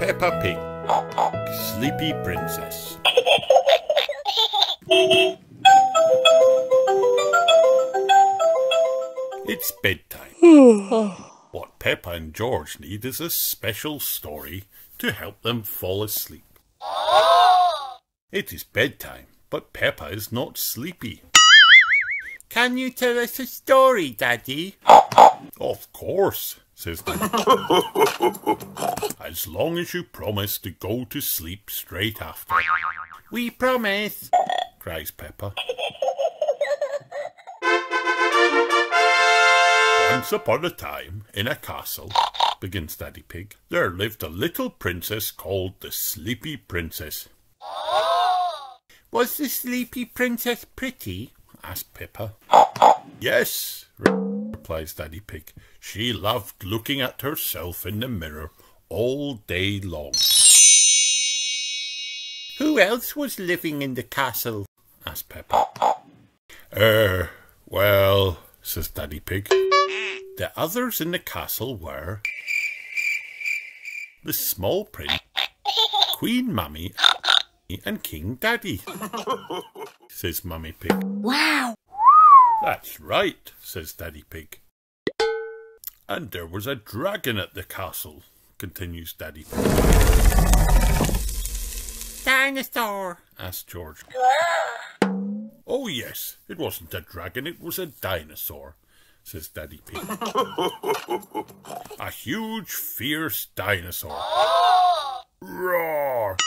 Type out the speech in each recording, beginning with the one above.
Peppa Pig, Sleepy Princess. It's bedtime. What Peppa and George need is a special story to help them fall asleep. It is bedtime, but Peppa is not sleepy. Can you tell us a story, Daddy? Of course, says Daddy. As long as you promise to go to sleep straight after. We promise, cries Peppa. Once upon a time, in a castle, begins Daddy Pig, there lived a little princess called the Sleepy Princess. Was the Sleepy Princess pretty? asked Peppa. Yes, replies Daddy Pig. She loved looking at herself in the mirror all day long. Who else was living in the castle? asked Peppa. Well, says Daddy Pig. The others in the castle were the small prince, Queen Mummy, and King Daddy, says Mummy Pig. Wow! That's right, says Daddy Pig. And there was a dragon at the castle, continues Daddy Pig. Dinosaur, asked George. Oh yes, it wasn't a dragon, it was a dinosaur, says Daddy Pig. A huge, fierce dinosaur. Roar!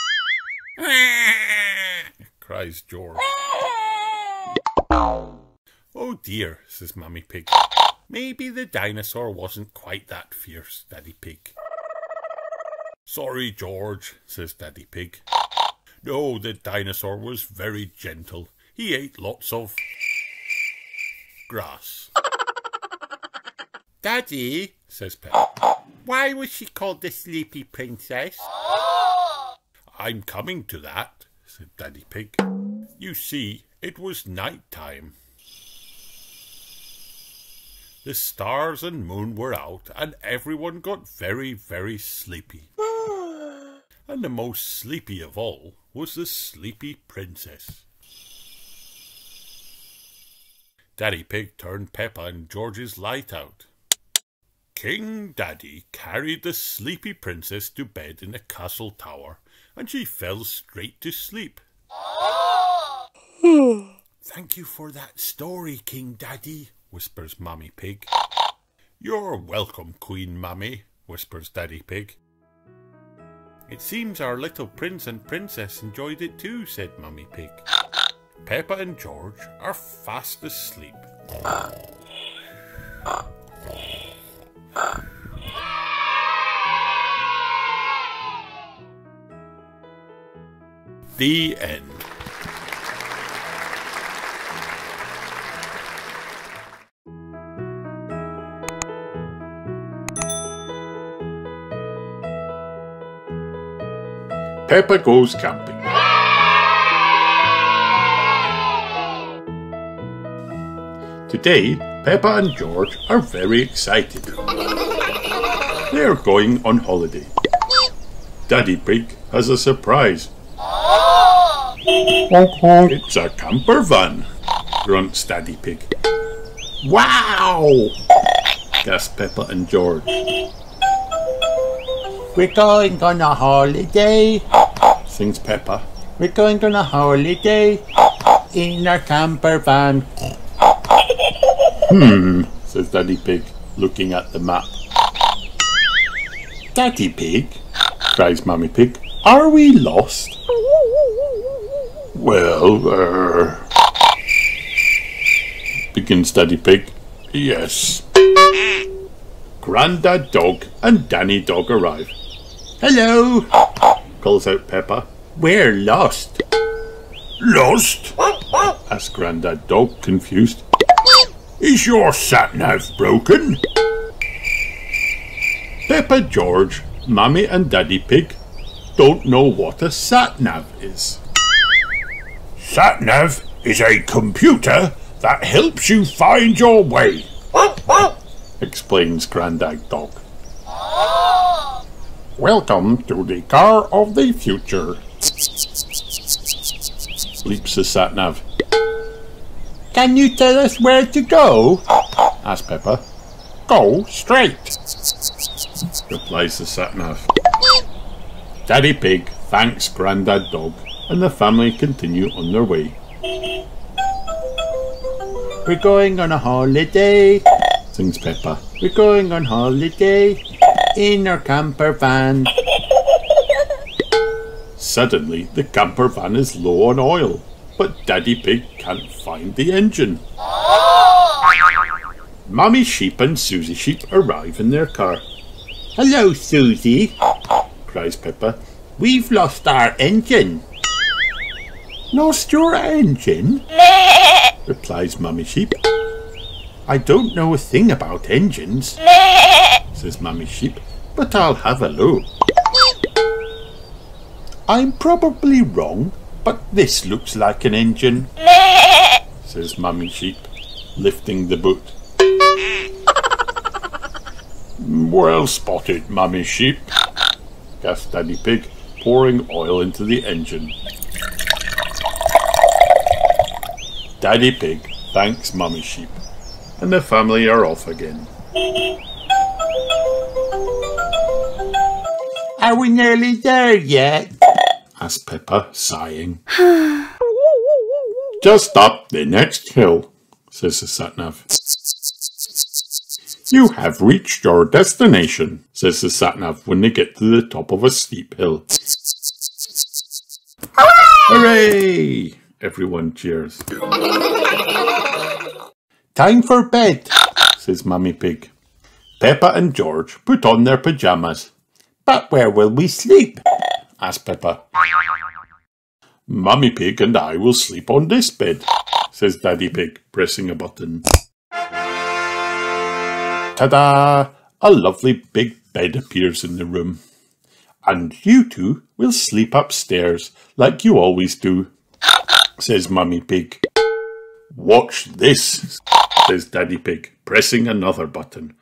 cries George. Oh dear, says Mummy Pig. Maybe the dinosaur wasn't quite that fierce, Daddy Pig. Sorry, George, says Daddy Pig. No, the dinosaur was very gentle. He ate lots of grass. Daddy, says Peppa. Why was she called the Sleepy Princess? I'm coming to that, said Daddy Pig. You see, it was night time. The stars and moon were out, and everyone got very, very sleepy. And the most sleepy of all was the Sleepy Princess. Daddy Pig turned Peppa and George's light out. King Daddy carried the Sleepy Princess to bed in the castle tower, and she fell straight to sleep. Thank you for that story, King Daddy, whispers Mummy Pig. You're welcome, Queen Mummy, whispers Daddy Pig. It seems our little prince and princess enjoyed it too, said Mummy Pig. Peppa and George are fast asleep. The end. Peppa goes camping. Today, Peppa and George are very excited. They are going on holiday. Daddy Pig has a surprise. It's a camper van, grunts Daddy Pig. Wow! gasp Peppa and George. We're going on a holiday, sings Peppa. We're going on a holiday in our camper van. Says Daddy Pig, looking at the map. Daddy Pig, cries Mummy Pig, are we lost? Well, begins Daddy Pig. Yes. Grandad Dog and Danny Dog arrive. Hello, calls out Peppa. We're lost. Lost? asks Grandad Dog, confused. Is your sat-nav broken? Peppa, George, Mummy and Daddy Pig don't know what a sat-nav is. Sat-nav is a computer that helps you find your way, explains Grandad Dog. Welcome to the car of the future, bleeps the sat-nav. Can you tell us where to go? Asks Peppa. Go straight, replies the sat-nav. Daddy Pig thanks Grandad Dog and the family continue on their way. We're going on a holiday, Sings Peppa. we're going on holiday in our camper van. Suddenly the camper van is low on oil, but Daddy Pig can't find the engine. Mummy Sheep and Susie Sheep arrive in their car. Hello, Susie. Cries Peppa. We've lost our engine. Lost your engine? Replies Mummy Sheep. I don't know a thing about engines, says Mummy Sheep, but I'll have a look. I'm probably wrong, but this looks like an engine, says Mummy Sheep, lifting the boot. Well spotted, Mummy Sheep, gasped Daddy Pig, pouring oil into the engine. Daddy Pig thanks Mummy Sheep, and the family are off again. Are we nearly there yet? Asked Peppa, sighing. Just up the next hill, says the sat-nav. You have reached your destination, says the sat-nav when they get to the top of a steep hill. Hooray! Everyone cheers. Time for bed, says Mummy Pig. Peppa and George put on their pyjamas. but where will we sleep? Asked Peppa. Mummy Pig and I will sleep on this bed, says Daddy Pig, pressing a button. Ta-da! A lovely big bed appears in the room. And you two will sleep upstairs, like you always do, says Mummy Pig. Watch this, says Daddy Pig, pressing another button.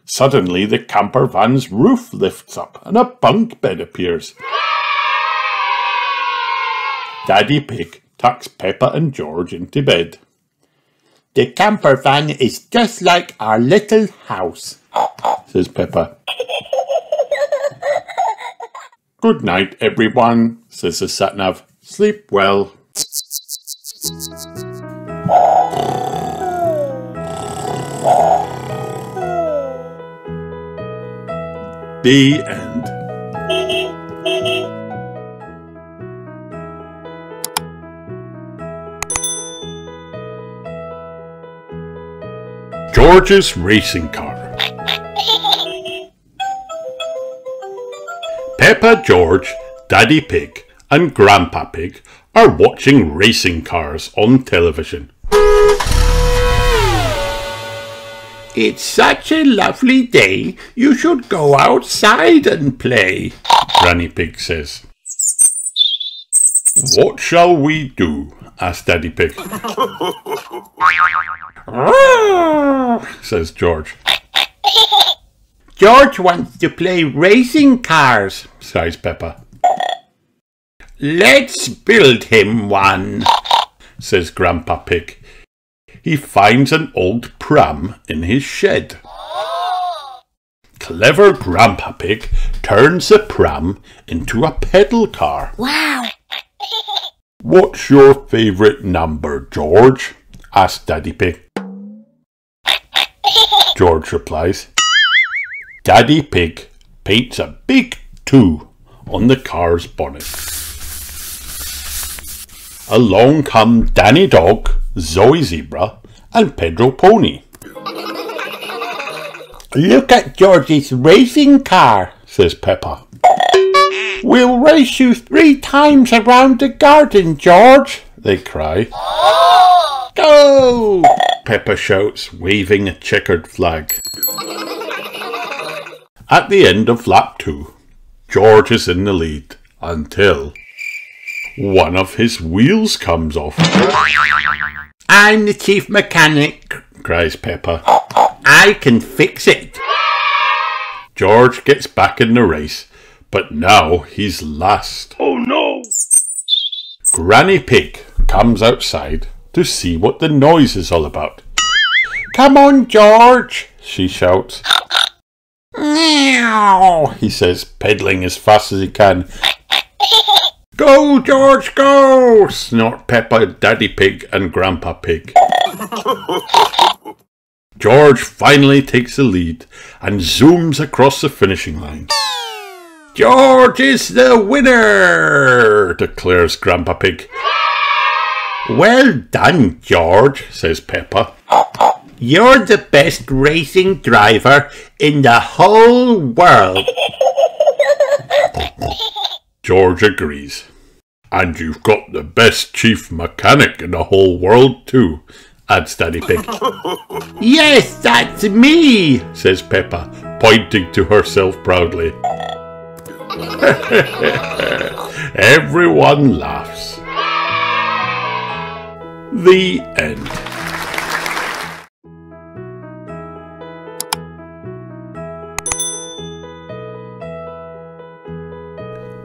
Suddenly the camper van's roof lifts up and a bunk bed appears. Daddy Pig tucks Peppa and George into bed. The camper van is just like our little house, says Peppa. Good night, everyone, says the sat-nav. Sleep well. The end. George's racing car. Peppa, George, Daddy Pig and Grandpa Pig are watching racing cars on television. It's such a lovely day, you should go outside and play, Granny Pig says. What shall we do? Asked Daddy Pig. Says George. George wants to play racing cars, Sighs Peppa. Let's build him one, says Grandpa Pig. He finds an old pram in his shed. Clever Grandpa Pig turns the pram into a pedal car. Wow! What's your favourite number, George? Asks Daddy Pig. George replies. Daddy Pig paints a big 2 on the car's bonnet. Along come Danny Dog, Zoe Zebra and Pedro Pony. Look at George's racing car, says Peppa. We'll race you 3 times around the garden, George, they cry. Go! Peppa shouts, waving a checkered flag. At the end of lap 2, George is in the lead until one of his wheels comes off. I'm the chief mechanic, cries Peppa. I can fix it. George gets back in the race, but now he's last. Oh no! Granny Pig comes outside to see what the noise is all about. "Come on, George," she shouts. "Meow," he says, pedaling as fast as he can. "Go, George, go!" snort Peppa, Daddy Pig and Grandpa Pig. George finally takes the lead and zooms across the finishing line. "George is the winner," declares Grandpa Pig. "Well done, George," says Peppa. "You're the best racing driver in the whole world." George agrees. "And you've got the best chief mechanic in the whole world too," adds Daddy Pig. "Yes, that's me," says Peppa, pointing to herself proudly. Everyone laughs. The end.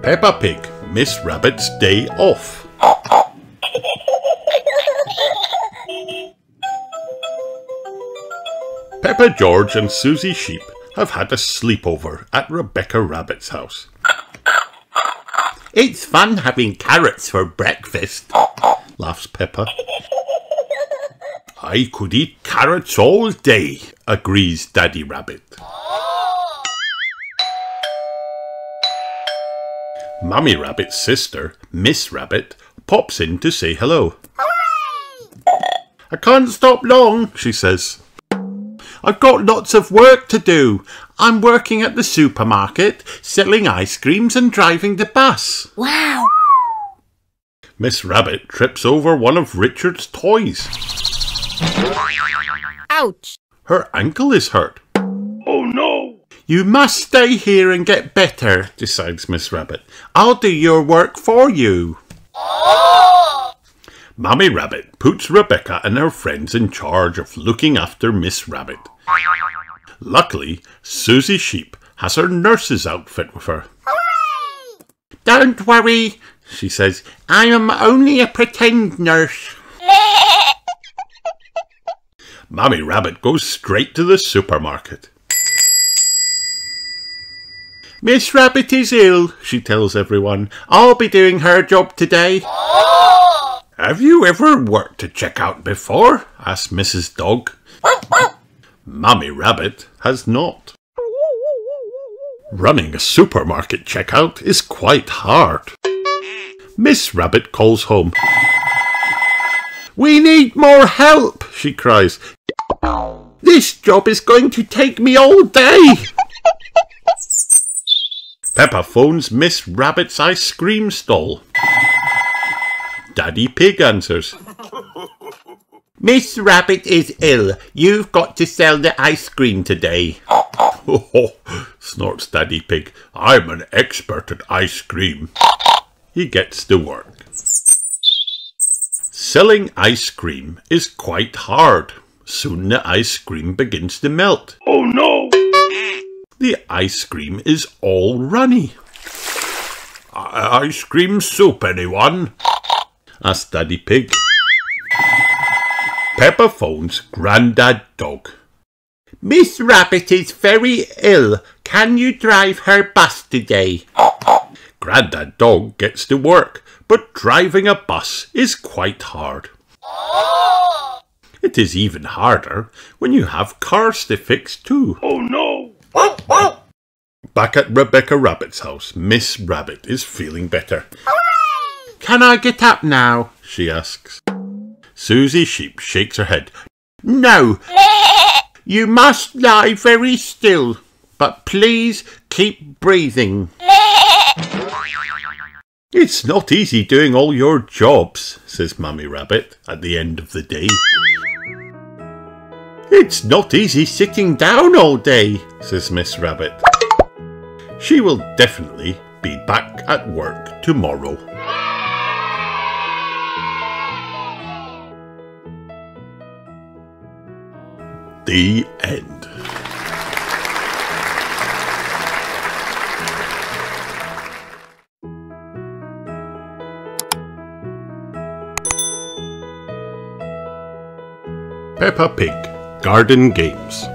Peppa Pig, Miss Rabbit's Day Off. Peppa, George and Susie Sheep have had a sleepover at Rebecca Rabbit's house. "It's fun having carrots for breakfast," laughs Peppa. "I could eat carrots all day," agrees Daddy Rabbit. Mummy Rabbit's sister, Miss Rabbit, pops in to say hello. "I can't stop long," she says. "I've got lots of work to do. I'm working at the supermarket, selling ice creams and driving the bus." Wow! Miss Rabbit trips over one of Richard's toys. Ouch! Her ankle is hurt. Oh no! "You must stay here and get better," decides Miss Rabbit. "I'll do your work for you." Mummy Rabbit puts Rebecca and her friends in charge of looking after Miss Rabbit. Luckily, Susie Sheep has her nurse's outfit with her. "Don't worry," she says. "I am only a pretend nurse." Mummy Rabbit goes straight to the supermarket. "Miss Rabbit is ill," she tells everyone. "I'll be doing her job today." "Have you ever worked a checkout before?" asks Mrs. Dog. Mummy Rabbit has not. Running a supermarket checkout is quite hard. Miss Rabbit calls home. "We need more help," she cries. "This job is going to take me all day." Peppa phones Miss Rabbit's ice cream stall. Daddy Pig answers. "Miss Rabbit is ill. You've got to sell the ice cream today." "Oh," snorts Daddy Pig. "I'm an expert at ice cream." He gets to work. Selling ice cream is quite hard. Soon the ice cream begins to melt. Oh no! The ice cream is all runny. "Ice cream soup, anyone?" asks Daddy Pig. Peppa phones Grandad Dog. "Miss Rabbit is very ill. Can you drive her bus today?" Grandad Dog gets to work, but driving a bus is quite hard. It is even harder when you have cars to fix too. Oh no! Back at Rebecca Rabbit's house, Miss Rabbit is feeling better. "Can I get up now?" she asks. Susie Sheep shakes her head. "No, you must lie very still, but please keep breathing." "It's not easy doing all your jobs," says Mummy Rabbit at the end of the day. "It's not easy sitting down all day," says Miss Rabbit. She will definitely be back at work tomorrow. The end. Peppa Pig, Garden Games.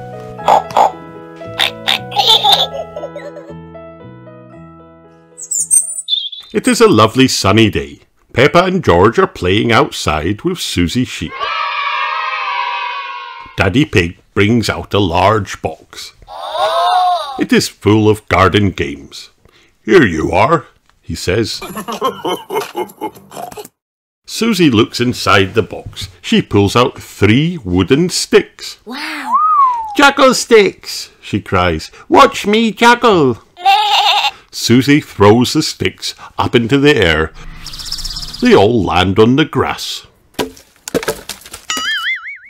It is a lovely sunny day. Peppa and George are playing outside with Susie Sheep. Daddy Pig brings out a large box. It is full of garden games. Here you are, he says. Susie looks inside the box. She pulls out 3 wooden sticks. Wow! Juggle sticks, she cries. Watch me juggle. Susie throws the sticks up into the air. They all land on the grass.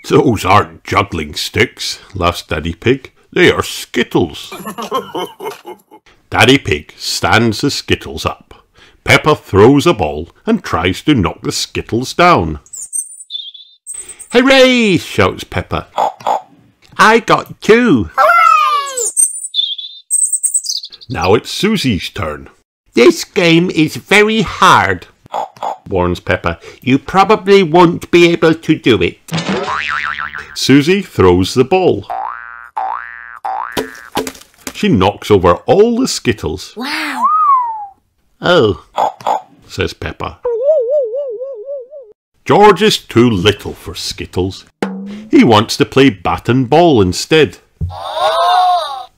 Those aren't juggling sticks, laughs Daddy Pig. They are Skittles. Daddy Pig stands the Skittles up. Peppa throws a ball and tries to knock the Skittles down. Hooray! Shouts Peppa. I got 2. Hooray! Now it's Susie's turn. This game is very hard, warns Peppa. You probably won't be able to do it. Susie throws the ball. She knocks over all the Skittles. Wow! Oh, says Peppa. George is too little for Skittles. He wants to play bat and ball instead.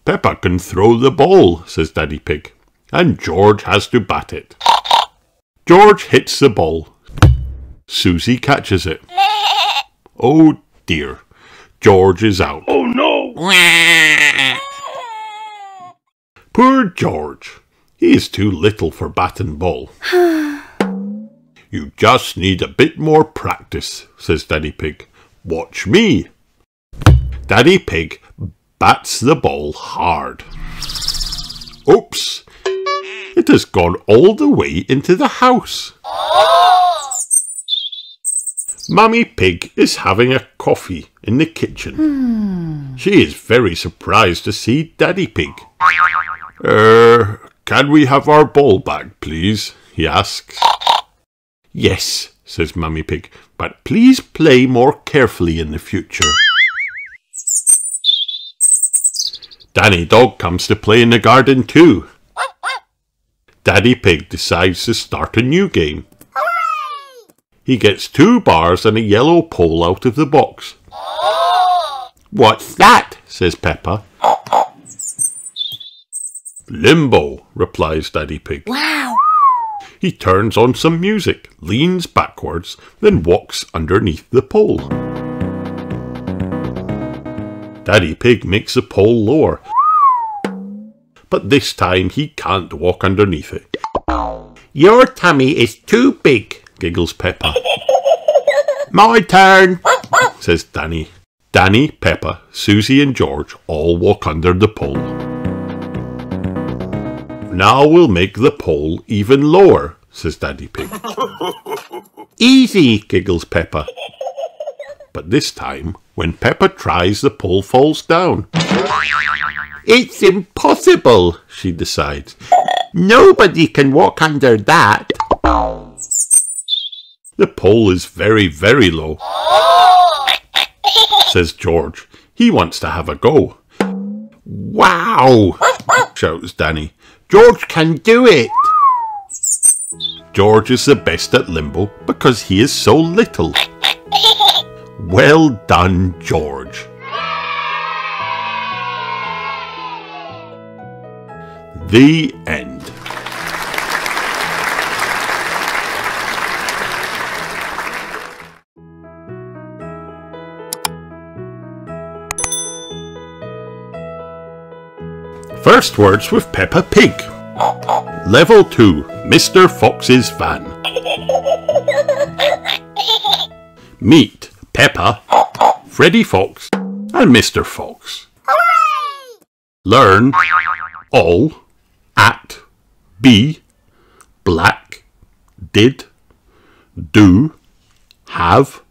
Peppa can throw the ball, says Daddy Pig, and George has to bat it. George hits the ball. Susie catches it. Oh dear, George is out. Oh no! Poor George. He is too little for bat and ball. You just need a bit more practice, says Daddy Pig. Watch me. Daddy Pig bats the ball hard. Oops! It has gone all the way into the house. Mummy Pig is having a coffee in the kitchen. She is very surprised to see Daddy Pig. Can we have our ball back, please? He asks. Yes, says Mummy Pig, but please play more carefully in the future. Danny Dog comes to play in the garden too. Daddy Pig decides to start a new game. He gets 2 bars and a yellow pole out of the box. What's that? Says Peppa. Limbo, replies Daddy Pig. wow! He turns on some music, leans backwards, then walks underneath the pole. Daddy Pig makes the pole lower, but this time he can't walk underneath it. Your tummy is too big, Giggles Peppa. My turn, Says Danny. Danny, Peppa, Susie and George all walk under the pole. Now we'll make the pole even lower, says Daddy Pig. Easy, Giggles Peppa. But this time, when Peppa tries, the pole falls down. It's impossible, she decides. Nobody can walk under that. The pole is very, very low, says George. He wants to have a go. Wow, Shouts Danny. George can do it. George is the best at limbo because he is so little. Well done, George. The end. First words with Peppa Pig. Level 2, Mr. Fox's van. Meet Peppa, Freddy Fox and Mr. Fox. Hooray! Learn all, at, be, black, did, do, have,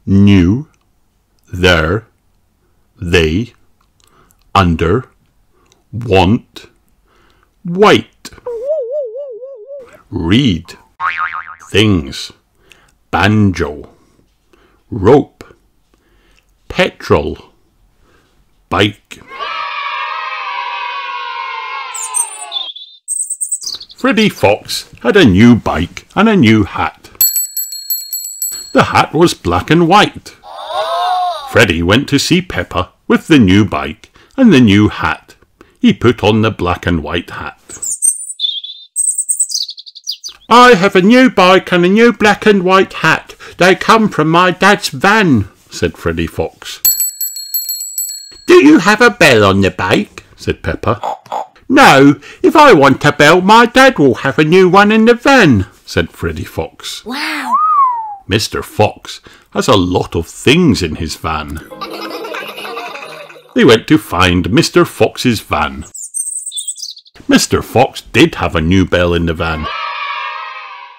knew, there, they, under, want, white. Read, things, banjo, rope, petrol, bike. Freddy Fox had a new bike and a new hat. The hat was black and white. Freddy went to see Peppa with the new bike and the new hat. He put on the black and white hat. I have a new bike and a new black and white hat. They come from my dad's van, said Freddy Fox. Do you have a bell on the bike? Said Peppa. No, if I want a bell, my dad will have a new one in the van, said Freddy Fox. Wow! Mr. Fox has a lot of things in his van. They went to find Mr. Fox's van. Mr. Fox did have a new bell in the van.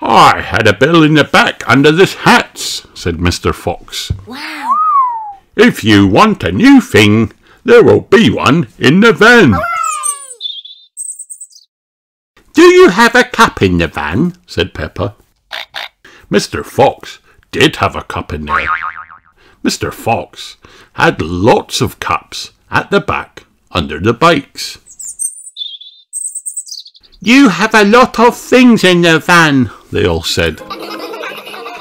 I had a bell in the back under the hats, said Mr. Fox. Wow! If you want a new thing, there will be one in the van. Do you have a cup in the van? Said Peppa. Mr. Fox did have a cup in there. Mr. Fox had lots of cups at the back under the bikes. You have a lot of things in the van, they all said.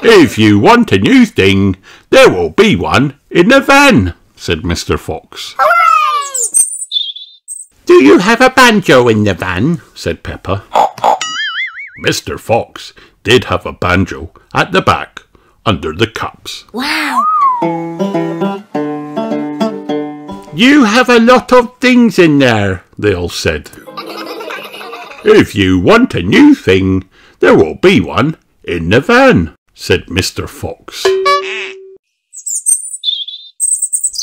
If you want a new thing, there will be one in the van, said Mr. Fox. Hooray! Do you have a banjo in the van? Said Peppa. Mr. Fox did have a banjo at the back under the cups. Wow! You have a lot of things in there, they all said. If you want a new thing, there will be one in the van, said Mr. Fox.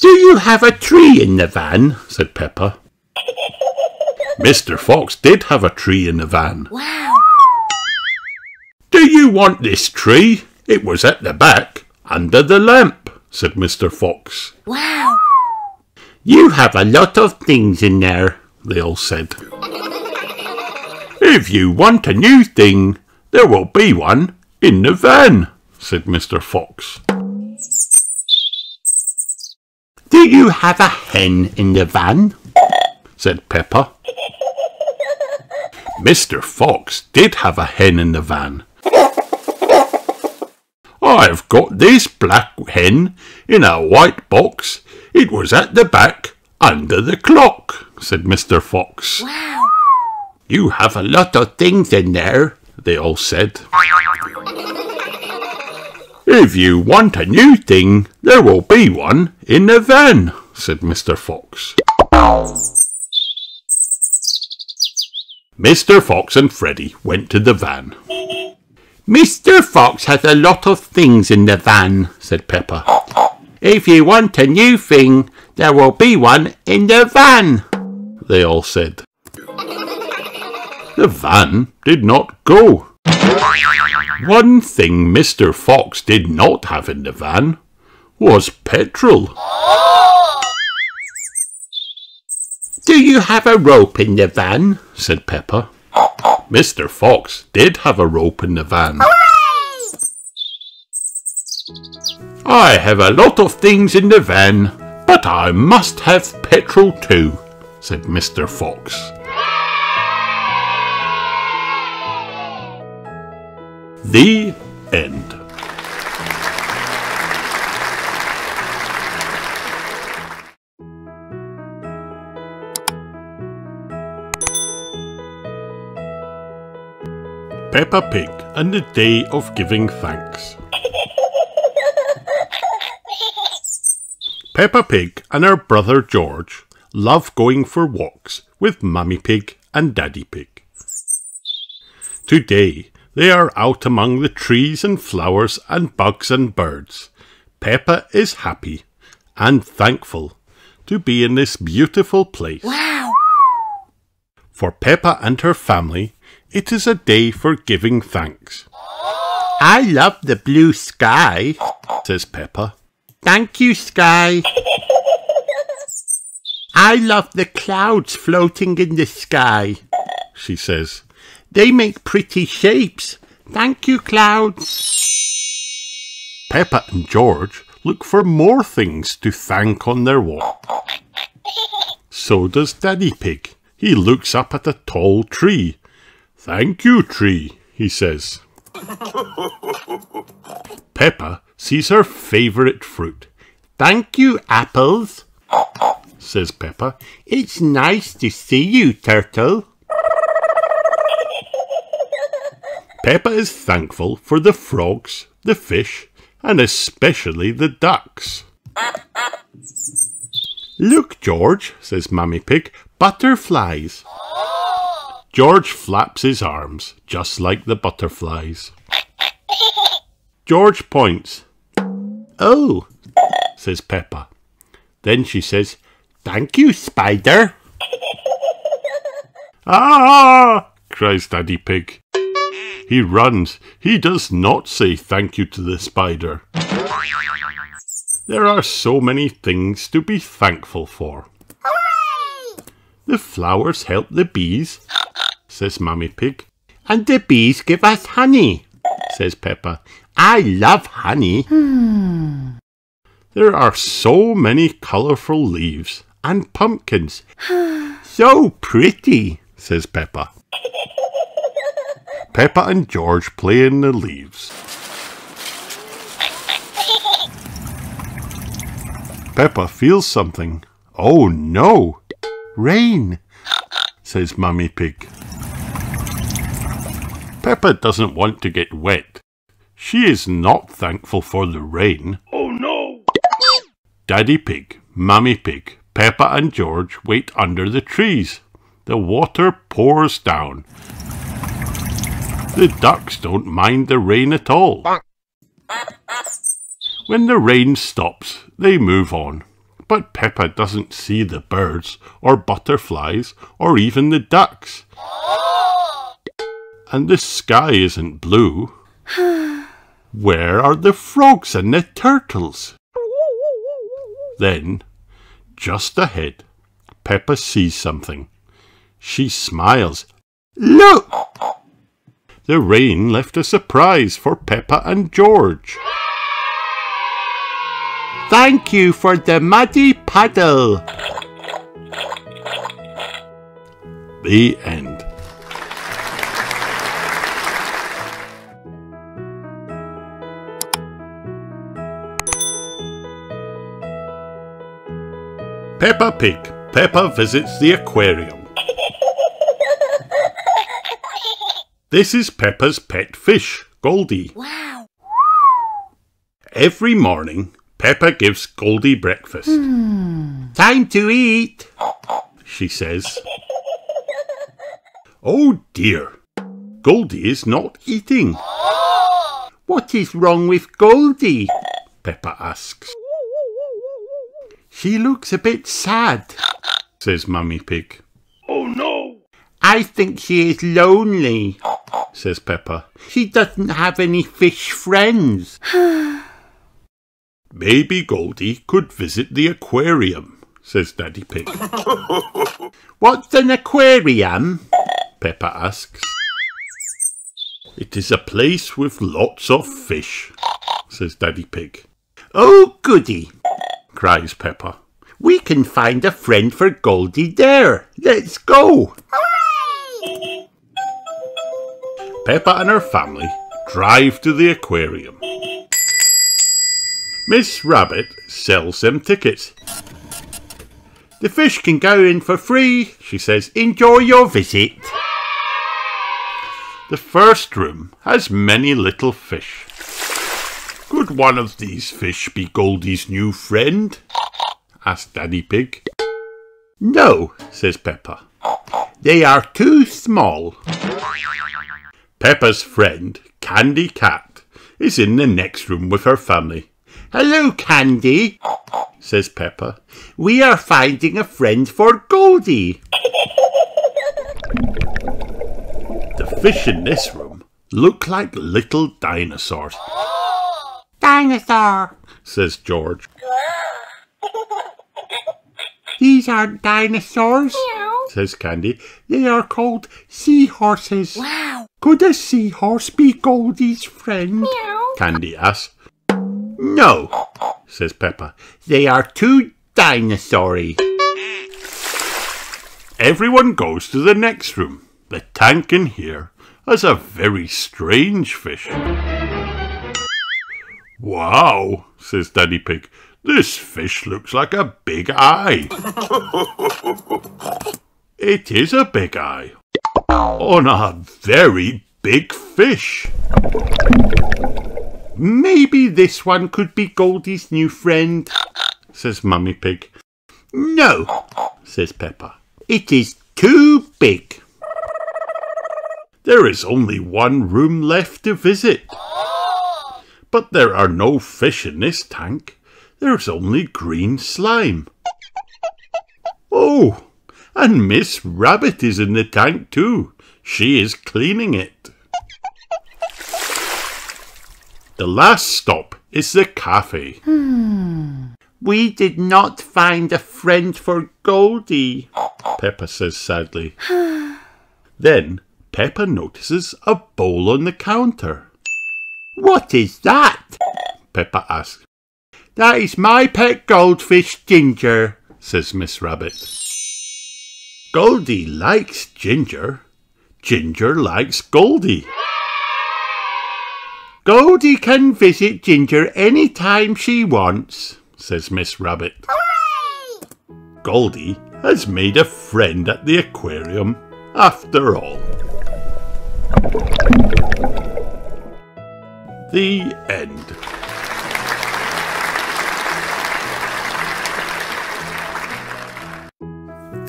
Do you have a tree in the van? Said Peppa. Mr. Fox did have a tree in the van. Wow! Do you want this tree? It was at the back, under the lamp, said Mr. Fox. Wow! You have a lot of things in there, they all said. If you want a new thing, there will be one in the van, said Mr. Fox. Do you have a hen in the van? Said Peppa. Mr. Fox did have a hen in the van. I've got this black hen in a white box. It was at the back under the clock, said Mr. Fox. Wow! You have a lot of things in there, they all said. If you want a new thing, there will be one in the van, said Mr. Fox. Mr. Fox and Freddy went to the van. Mr. Fox has a lot of things in the van, said Peppa. If you want a new thing, there will be one in the van, they all said. The van did not go. One thing Mr. Fox did not have in the van was petrol. Do you have a rope in the van? Said Peppa. Mr. Fox did have a rope in the van. Hooray! I have a lot of things in the van, but I must have petrol too, said Mr. Fox. The end. Peppa Pig and the Day of Giving Thanks. Peppa Pig and her brother George love going for walks with Mummy Pig and Daddy Pig. Today they are out among the trees and flowers and bugs and birds. Peppa is happy and thankful to be in this beautiful place. Wow! For Peppa and her family, it is a day for giving thanks. I love the blue sky, says Peppa. Thank you, sky. I love the clouds floating in the sky, she says. They make pretty shapes. Thank you, clouds. Peppa and George look for more things to thank on their walk. So does Daddy Pig. He looks up at a tall tree. Thank you, tree, he says. Peppa sees her favourite fruit. Thank you, apples, says Peppa. It's nice to see you, turtle. Peppa is thankful for the frogs, the fish, and especially the ducks. Look, George, says Mummy Pig, butterflies. George flaps his arms, just like the butterflies. George points. Oh, says Peppa. Then she says, thank you, spider. Ah! Cries Daddy Pig. He runs. He does not say thank you to the spider. There are so many things to be thankful for. Hooray! The flowers help the bees, says Mummy Pig. And the bees give us honey, says Peppa. I love honey. There are so many colourful leaves and pumpkins. So pretty, says Peppa. Peppa and George play in the leaves. Peppa feels something. Oh no! Rain, says Mummy Pig. Peppa doesn't want to get wet. She is not thankful for the rain. Oh no! Daddy Pig, Mummy Pig, Peppa and George wait under the trees. The water pours down. The ducks don't mind the rain at all. When the rain stops, they move on. But Peppa doesn't see the birds or butterflies or even the ducks. And the sky isn't blue. Where are the frogs and the turtles? Then, just ahead, Peppa sees something. She smiles. Look! The rain left a surprise for Peppa and George. Thank you for the muddy puddle. The end. Peppa Pig. Peppa visits the aquarium. This is Peppa's pet fish, Goldie. Wow! Every morning, Peppa gives Goldie breakfast. Time to eat, She says. Oh dear, Goldie is not eating. What is wrong with Goldie? Peppa asks. She looks a bit sad, Says Mummy Pig. Oh no! I think she is lonely. Says Peppa. She doesn't have any fish friends. Maybe Goldie could visit the aquarium, says Daddy Pig. What's an aquarium? Peppa asks. It is a place with lots of fish, says Daddy Pig. Oh, goody. Cries Peppa. We can find a friend for Goldie there. Let's go. Hooray! Peppa and her family drive to the aquarium. Miss Rabbit sells them tickets. The fish can go in for free, she says. Enjoy your visit. The first room has many little fish. Could one of these fish be Goldie's new friend? Asked Daddy Pig. No, Says Peppa. they are too small. Peppa's friend, Candy Cat, is in the next room with her family. Hello, Candy, Says Peppa. we are finding a friend for Goldie. The fish in this room look like little dinosaurs, Dinosaur. says George. These aren't dinosaurs, says Candy. They are called seahorses. Wow. Could a seahorse be Goldie's friend? Candy asks. No, says Peppa. They are too dinosaur-y. Everyone goes to the next room. The tank in here has a very strange fish. Wow, says Daddy Pig. This fish looks like a big eye. It is a big eye on a very big fish. Maybe this one could be Goldie's new friend, says Mummy Pig. No, says Peppa. It is too big. There is only one room left to visit. But there are no fish in this tank. There's only green slime. Oh, and Miss Rabbit is in the tank too. She is cleaning it. The last stop is the cafe. We did not find a friend for Goldie, Peppa says sadly. Then Peppa notices a bowl on the counter. What is that? Peppa asks. That is my pet goldfish, Ginger, says Miss Rabbit. Goldie likes Ginger. Ginger likes Goldie. Goldie can visit Ginger any time she wants, says Miss Rabbit. Hooray! Goldie has made a friend at the aquarium after all. The end.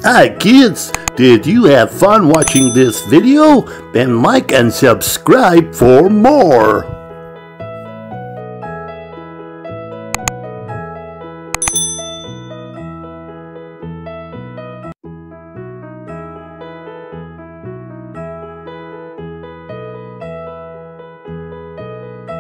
Hi kids, did you have fun watching this video? Then like and subscribe for more.